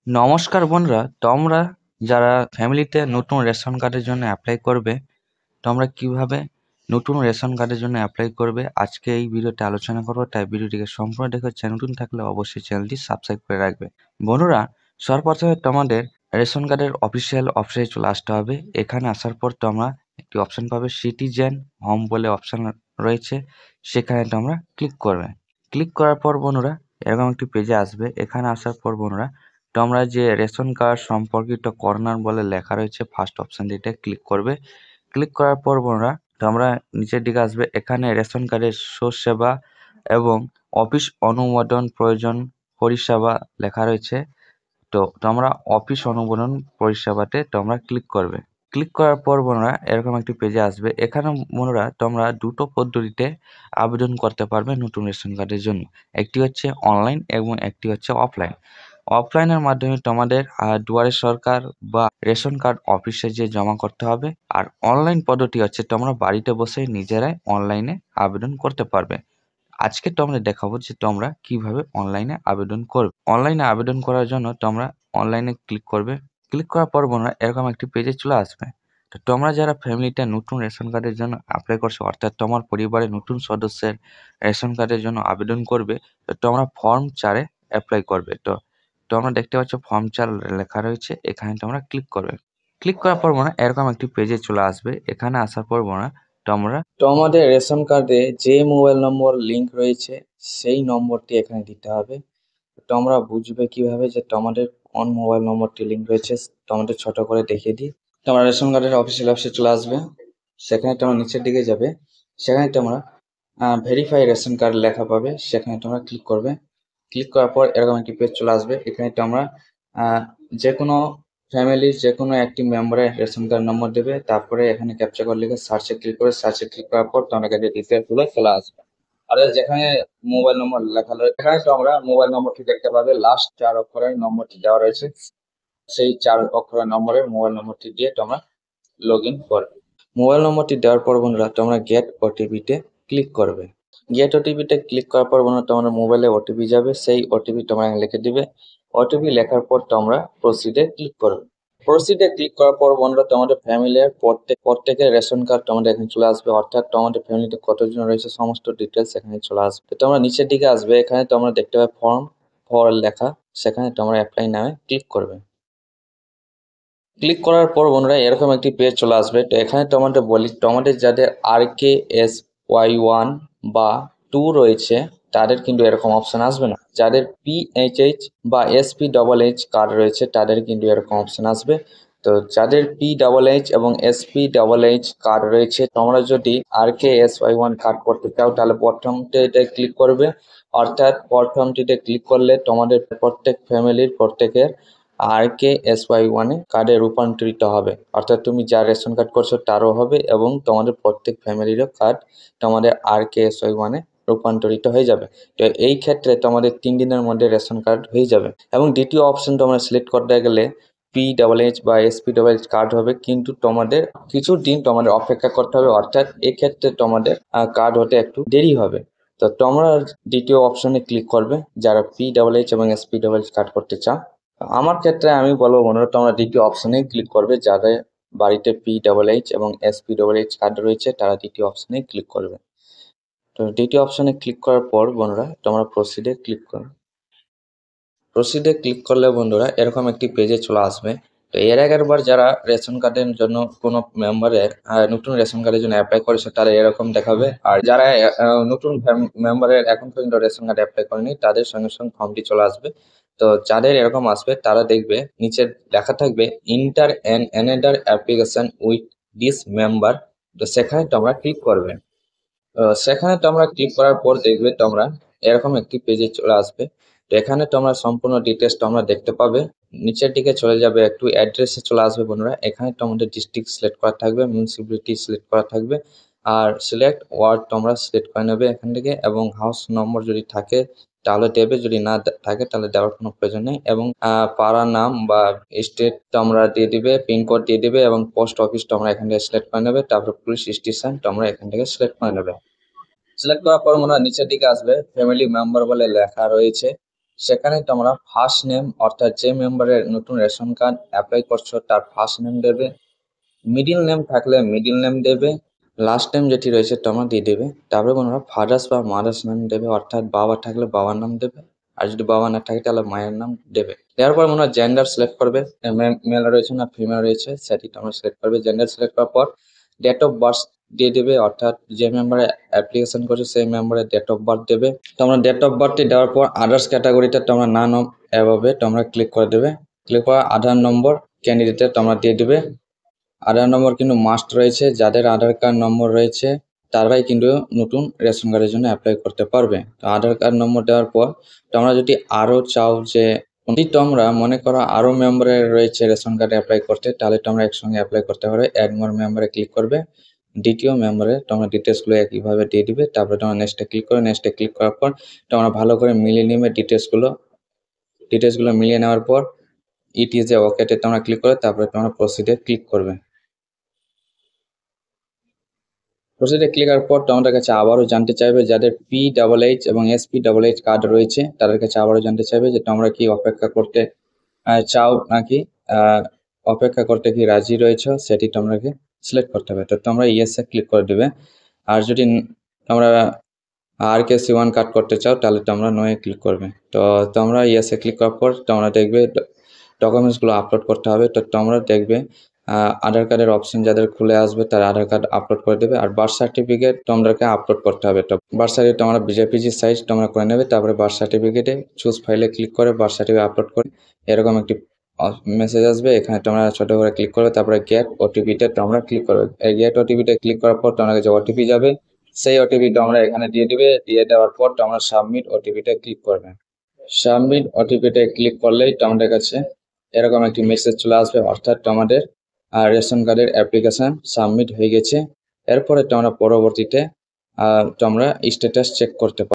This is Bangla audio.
নমস্কার বন্ধুরা, তোমরা যারা ফ্যামিলিতে নতুন রেশন কার্ডের জন্য অ্যাপ্লাই করবে, তোমরা কিভাবে নতুন রেশন কার্ডের জন্য অ্যাপ্লাই করবে আজকে এই ভিডিওতে আলোচনা করবো। তাই ভিডিওটিকে সম্পূর্ণ দেখে নতুন থাকলে অবশ্যই চ্যানেলটি সাবস্ক্রাইব করে রাখবে। বন্ধুরা, সর্বপ্রথমে তোমাদের রেশন কার্ডের অফিসিয়াল অফিসে চলে আসতে হবে। এখানে আসার পর তোমরা একটি অপশন পাবে, সিটিজেন হোম বলে অপশন রয়েছে, সেখানে তোমরা ক্লিক করবে। ক্লিক করার পর বন্ধুরা এরকম একটি পেজে আসবে। এখানে আসার পর বন্ধুরা তোমরা যে রেশন কার্ড সম্পর্কিত কর্নার বলে লেখা রয়েছে ফার্স্ট অপশনটিতে ক্লিক করবে। ক্লিক করার পর বন্ধুরা তোমরা নিচের দিকে আসবে। এখানে রেশন কার্ডের সোর্স সেবা এবং অফিস অনুমোদন প্রয়োজন পরিষেবা লেখা রয়েছে। তো তোমরা অফিস অনুমোদন পরিষেবাতে তোমরা ক্লিক করবে। ক্লিক করার পর বন্ধুরা এরকম একটি পেজে আসবে। এখানে বন্ধুরা তোমরা দুটো পদ্ধতিতে আবেদন করতে পারবে নতুন রেশন কার্ডের জন্য। একটি হচ্ছে অনলাইন এবং একটি হচ্ছে অফলাইন। অফলাইনের মাধ্যমে তোমাদের দুয়ারে সরকার বা রেশন কার্ড অফিসে যে জমা করতে হবে। আর অনলাইন পদ্ধতি হচ্ছে তোমরা বাড়িতে বসে নিজেরাই অনলাইনে আবেদন করতে পারবে। আজকে তোমাদের দেখাবো যে তোমরা কিভাবে অনলাইনে আবেদন করবে। অনলাইনে আবেদন করার জন্য তোমরা অনলাইনে ক্লিক করবে। ক্লিক করার পর বন্ধুরা এরকম একটি পেজে চলে আসবে। তো তোমরা যারা ফ্যামিলিতে নতুন রেশন কার্ডের জন্য অ্যাপ্লাই করছো, অর্থাৎ তোমার পরিবারের নতুন সদস্যের রেশন কার্ডের জন্য আবেদন করবে, তো তোমরা ফর্ম 4-এ অ্যাপ্লাই করবে। তো তোমরা দেখতে পাচ্ছ ফর্ম 4 লেখা রয়েছে, এখানে তোমরা ক্লিক করবে। ক্লিক করার পর বন্ধুরা এরকম একটি পেজে চলে আসবে। এখানে আসার পর বন্ধুরা তোমরা তোমাদের রেশন কার্ডে যে মোবাইল নম্বর লিংক রয়েছে সেই নম্বরটি এখানে দিতে হবে। তোমরা বুঝবে কিভাবে যে তোমাদের কোন মোবাইল নম্বরটি লিংক রয়েছে, তোমাদের ছোট করে দেখিয়ে দিই। তোমরা রেশন কার্ডের অফিসিয়াল অ্যাপসে চলে আসবে। সেখানে তোমরা নিচের দিকে যাবে। সেখানে তোমরা ভেরিফাই রেশন কার্ড লেখা পাবে, সেখানে তোমরা ক্লিক করবে। ক্লিক করার পর এরকম একটি পেজ চলে আসবে। এখানে তোমরা যে কোনো ফ্যামিলির যে কোনো একটি মেম্বারের রেশন কার্ড নম্বর দেবে। তারপরে এখানে ক্যাপচা কোড লিখে সার্চে ক্লিক করে সার্চে ক্লিক করার পর তোমরা কাছে ডিটেলসগুলো চলে আসবে। আর যেখানে মোবাইল নম্বর লেখা রয়েছে এখানে তোমরা মোবাইল নম্বরটি দেখতে পাবে, লাস্ট 4 অক্ষরের নম্বরটি দেওয়া রয়েছে। সেই 4 অক্ষরের নম্বরের মোবাইল নম্বরটি দিয়ে তোমরা লগ ইন করবে। মোবাইল নম্বরটি দেওয়ার পর বন্ধুরা তোমরা গেট ওটিপিতে ক্লিক করবে। গেট ওটিপিতে ক্লিক করার পর বন্ধুরা তোমার মোবাইলে ওটিপি যাবে, সেই ওটিপি তোমরা লিখে দিবে। ওটিপি লেখার পর তোমরা প্রসিডে ক্লিক করবে। প্রসিডে ক্লিক করার পর বন্ধুরা তোমাদের ফ্যামিলির প্রত্যেকের রেশন কার্ড তোমাদের এখানে চলে আসবে, অর্থাৎ তোমাদের ফ্যামিলিতে কতজন রয়েছে সমস্ত ডিটেলস এখানে চলে আসবে। তো তোমরা নিচের দিকে আসবে, এখানে তোমরা দেখতে পাবে ফর্ম 4 লেখা, সেখানে তোমরা অ্যাপ্লাই নামে ক্লিক করবে। ক্লিক করার পর বন্ধুরা এরকম একটি পেজ চলে আসবে। তো এখানে তোমাদের বলি, তোমাদের যাদের RKSY1 বা 2 রয়েছে তাদের কিন্তু এরকম অপশন আসবে না। যাদের PHH বা SP-HH কার্ড রয়েছে তাদের কিন্তু এরকম অপশন আসবে। তো যাদের PHH এবং SP-HH কার্ড রয়েছে, তোমরা যদি RKSY1 কার্ড করতে চাও তাহলে প্রথমটিতে ক্লিক করবে। অর্থাৎ প্রথমটিতে ক্লিক করলে তোমাদের প্রত্যেক ফ্যামিলির প্রত্যেকের RKSY1 কার্ডে রূপান্তরিত হবে, অর্থাৎ তুমি যা রেশন কার্ড করছো তারও হবে এবং তোমাদের প্রত্যেক ফ্যামিলিরও কার্ড তোমাদের RKSY1 রূপান্তরিত হয়ে যাবে। তো এই ক্ষেত্রে তোমাদের 3 দিনের মধ্যে রেশন কার্ড হয়ে যাবে। এবং দ্বিতীয় অপশন তোমরা সিলেক্ট করতে গেলে PHH বা SP-HH কার্ড হবে, কিন্তু তোমাদের কিছু দিন তোমাদের অপেক্ষা করতে হবে, অর্থাৎ এক্ষেত্রে তোমাদের কার্ড হতে একটু দেরি হবে। তো তোমরা দ্বিতীয় অপশনে ক্লিক করবে যারা PHH এবং SP-HH কার্ড করতে চাও। আমার ক্ষেত্রে আমি বলবো বন্ধুরা তোমরা দ্বিতীয় অপশনেই ক্লিক করবে। যাদের বাড়িতে PHH এবং SP-HH কার্ড রয়েছে তারা দ্বিতীয় অপশনেই ক্লিক করবে। তো দ্বিতীয় অপশনে ক্লিক করার পর বন্ধুরা তোমরা প্রসিডে ক্লিক করো। প্রসিডে ক্লিক করলে বন্ধুরা এরকম একটি পেজে চলে আসবে। তো এর আগের বার যারা রেশন কার্ডের জন্য কোনো মেম্বারের নতুন রেশন কার্ডের জন্য অ্যাপ্লাই করেছে তারা এরকম দেখাবে। আর যারা নতুন মেম্বারের এখন পর্যন্ত রেশন কার্ড অ্যাপ্লাই করেনি তাদের সঙ্গে সঙ্গে ফর্মটি চলে আসবে। তো যাদের এরকম আসবে তারা দেখবে নিচে লেখা থাকবে inter an another application with this member. তো সেখানে তোমরা ক্লিক করবে। সেখানে তোমরা ক্লিক করার পর দেখবে তোমরা এরকম একটি পেজে চলে আসবে। তো এখানে তোমরা সম্পূর্ণ ডিটেলস তোমরা দেখতে পাবে। নিচের দিকে চলে যাবে, একটু অ্যাড্রেসে চলে আসবে বন্ধুরা। এখানে তোমাদের ডিস্ট্রিক্ট সিলেক্ট করা থাকবে, মিউনিসিপ্যালিটি সিলেক্ট করা থাকবে, আর সিলেক্ট ওয়ার্ড তোমরা সিলেক্ট করে নেবে এখান থেকে। এবং হাউস নম্বর যদি থাকে তাহলে দেবে, যদি না থাকে তাহলে দেওয়ার কোনো প্রয়োজন নেই। এবং পাড়ার নাম বা স্টেট তোমরা দিয়ে দিবে, পিনকোড দিয়ে দিবে এবং পোস্ট অফিস তোমরা এখান থেকে সিলেক্ট করে নেবে। তারপর পুলিশ স্টেশন তোমরা এখান থেকে সিলেক্ট করে নেবে। সিলেক্ট করার পর মনে হয় নিচের দিকে আসবে ফ্যামিলি মেম্বার বলে লেখা রয়েছে, সেখানে তোমরা ফার্স্ট নেম অর্থাৎ যে মেম্বারের নতুন রেশন কার্ড অ্যাপ্লাই করছো তার ফার্স্ট নেম দেবে, মিডিল নেম থাকলে মিডিল নেম দেবে, লাস্ট নেম যেটি রয়েছে তোমরা দিয়ে দেবে। তারপরে তোমরা ফাদার্স বা মাদার্স নেম দেবে, অর্থাৎ বাবা থাকলে বাবার নাম দেবে, আর যদি বাবা না থাকে তাহলে মায়ের নাম দেবে। দেওয়ার পর তোমরা জেন্ডার সিলেক্ট করবে, মেল রয়েছে না ফিমেল রয়েছে সেটি তোমরা সিলেক্ট করবে। জেন্ডার সিলেক্ট করার পর ডেট অফ বার্থ দিয়ে দেবে, অর্থাৎ যে মেম্বারে অ্যাপ্লিকেশন করছে সেই মেম্বারের ডেট অফ বার্থ দেবে। তোমরা ডেট অফ বার্থটি দেওয়ার পর আদার্স ক্যাটাগরিতে তোমরা নান অফ অ্যাবভে তোমরা ক্লিক করে দেবে। ক্লিক করা আধার নম্বর ক্যান্ডিডেটে তোমরা দিয়ে দেবে। আধার নম্বর কিন্তু মাস্ট রয়েছে, যাদের আধার কার্ড নম্বর রয়েছে তারাই কিন্তু নতুন রেশন কার্ডের জন্য অ্যাপ্লাই করতে পারবে। তো আধার কার্ড নম্বর দেওয়ার পর তোমরা যদি আরও চাও যে যদি তোমরা মনে করো আরও মেম্বারের রয়েছে রেশন কার্ডে অ্যাপ্লাই করতে, তাহলে তোমরা একসঙ্গে অ্যাপ্লাই করতে পারবে। অ্যাড মোর মেম্বারে ক্লিক করবে, দ্বিতীয় মেম্বারে তোমরা ডিটেলসগুলো একইভাবে দিয়ে দিবে। তারপরে তোমরা নেক্সটে ক্লিক করবে, নেক্সটে ক্লিক করার পর তোমরা ভালো করে মিলিয়ে নিবে ডিটেলসগুলো মিলিয়ে নেওয়ার পর ইট ইজ এ ওকেতে তোমরা ক্লিক করে তারপরে তোমরা প্রসিডে ক্লিক করবে। প্রসিডে ক্লিক করার পর তোমাদের কাছে আবারও জানতে চাইবে, যাদের PHH এবং SPHH কার্ড রয়েছে তাদের কাছে আবারও জানতে চাইবে যে তোমরা কি অপেক্ষা করতে চাও নাকি অপেক্ষা করতে কি রাজি রয়েছে, সেটি তোমাকে সিলেক্ট করতে হবে। তো তোমরা ইয়েসে ক্লিক করে দেবে। আর যদি তোমরা RKC1 কার্ড করতে চাও তাহলে তোমরা নোয়ে ক্লিক করবে। তো তোমরা ইয়েসে ক্লিক করার পর তোমরা দেখবে ডকুমেন্টসগুলো আপলোড করতে হবে। তো তোমরা দেখবে আধার কার্ডের অপশন যাদের খুলে আসবে তারা আধার কার্ড আপলোড করে দেবে, আর বার্থ সার্টিফিকেট তোমাদেরকে আপলোড করতে হবে। তো বার্থ সার্টিফিকেট তোমরা জেপিজি সাইজ তোমরা করে নেবে। তারপরে বার্থ সার্টিফিকেটে চুজ ফাইলে ক্লিক করে বার্থ সার্টিফিকেট আপলোড করে এরকম একটি মেসেজ আসবে, এখানে তোমরা ছোট করে ক্লিক করবে। তারপরে গেট ওটিপিতে তোমরা ক্লিক করবে। এই গেট ওটিপিতে ক্লিক করার পর তোমার কাছে ওটিপি যাবে, সেই ওটিপি তোমরা এখানে দিয়ে দিবে। দিয়ে দেওয়ার পর তোমরা সাবমিট ওটিপিতে ক্লিক করবে। সাবমিট ওটিপিতে ক্লিক করলেই তোমাদের কাছে এরকম একটি মেসেজ চলে আসবে, অর্থাৎ তোমাদের রেশন কার্ডের অ্যাপ্লিকেশন সাবমিট হয়ে গেছে। এরপরে তোমরা পরবর্তীতে তোমরা স্ট্যাটাস চেক করতে পারো।